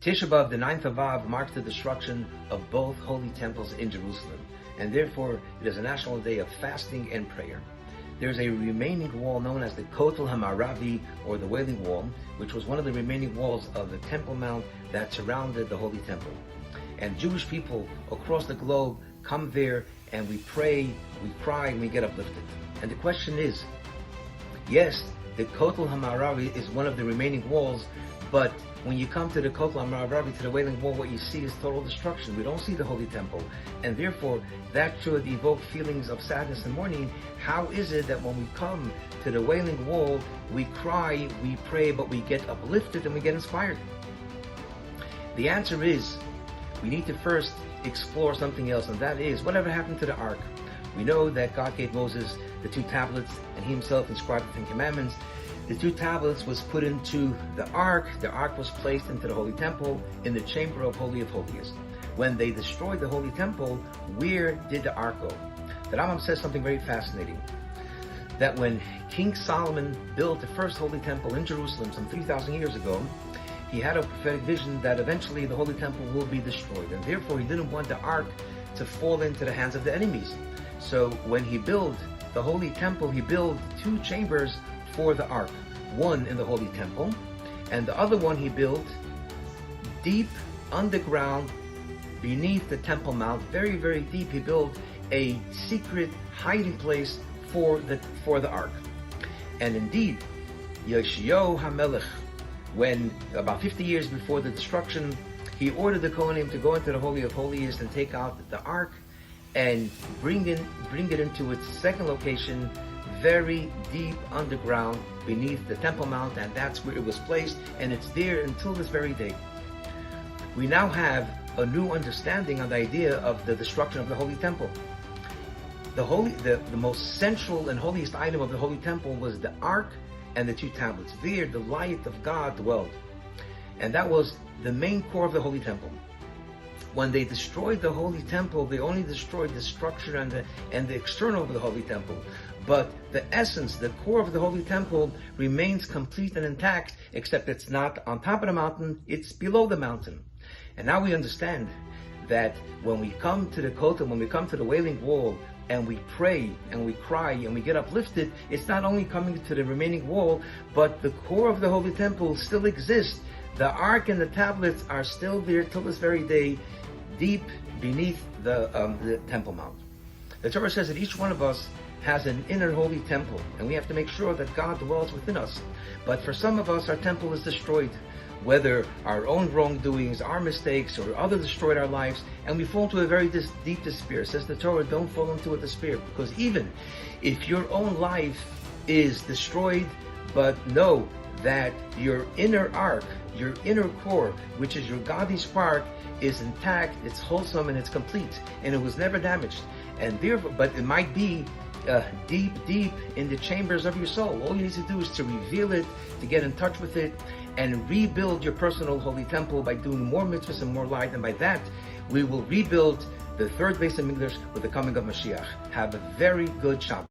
Tisha B'Av, the 9th of Av, marks the destruction of both holy temples in Jerusalem, and therefore it is a national day of fasting and prayer. There is a remaining wall known as the Kotel HaMaravi, or the Wailing Wall, which was one of the remaining walls of the Temple Mount that surrounded the Holy Temple. And Jewish people across the globe come there and we pray, we cry, and we get uplifted. And the question is, yes, the Kotel HaMaravi is one of the remaining walls, but when you come to the Kotel HaMaravi, to the Wailing Wall, what you see is total destruction. We don't see the Holy Temple. And therefore, that should evoke feelings of sadness and mourning. How is it that when we come to the Wailing Wall, we cry, we pray, but we get uplifted and we get inspired? The answer is, we need to first explore something else, and that is, whatever happened to the Ark? We know that God gave Moses the 2 tablets, and he himself inscribed the 10 commandments. The 2 tablets was put into the Ark. The Ark was placed into the Holy Temple in the chamber of Holy of Holies. When they destroyed the Holy Temple, where did the Ark go? The Rambam says something very fascinating, that when King Solomon built the first Holy Temple in Jerusalem some 3,000 years ago, he had a prophetic vision that eventually the Holy Temple will be destroyed, and therefore he didn't want the Ark to fall into the hands of the enemies. So when he built the Holy Temple, he built 2 chambers for the Ark. One in the Holy Temple, and the other one he built deep underground beneath the Temple Mount, very, very deep. He built a secret hiding place for the Ark. And indeed, Yoshiyahu HaMelech, when about 50 years before the destruction, he ordered the Kohanim to go into the Holy of Holies and take out the Ark and bring it into its second location, very deep underground beneath the Temple Mount, and that's where it was placed, and it's there until this very day. We now have a new understanding on the idea of the destruction of the Holy Temple. The most central and holiest item of the Holy Temple was the Ark and the 2 tablets. There, the light of God dwelled, and that was the main core of the Holy Temple. When they destroyed the Holy Temple, they only destroyed the structure and the external of the Holy Temple. But the essence, the core of the Holy Temple remains complete and intact, except it's not on top of the mountain, it's below the mountain. And now we understand that when we come to the Kotel, when we come to the Wailing Wall, and we pray, and we cry, and we get uplifted, it's not only coming to the remaining wall, but the core of the Holy Temple still exists. The Ark and the tablets are still there till this very day, deep beneath the Temple Mount. The Torah says that each one of us has an inner holy temple, and we have to make sure that God dwells within us. But for some of us, our temple is destroyed, whether our own wrongdoings, our mistakes, or others destroyed our lives, and we fall into a very deep despair. Says the Torah, don't fall into a despair, because even if your own life is destroyed, but know that your inner ark, your inner core, which is your godly spark, is intact, it's wholesome, and it's complete, and it was never damaged. And therefore, but it might be deep in the chambers of your soul. All you need to do is to reveal it, to get in touch with it, and rebuild your personal holy temple by doing more mitzvahs and more light. And by that, we will rebuild the third Beis HaMikdash with the coming of Mashiach. Have a very good Shabbat.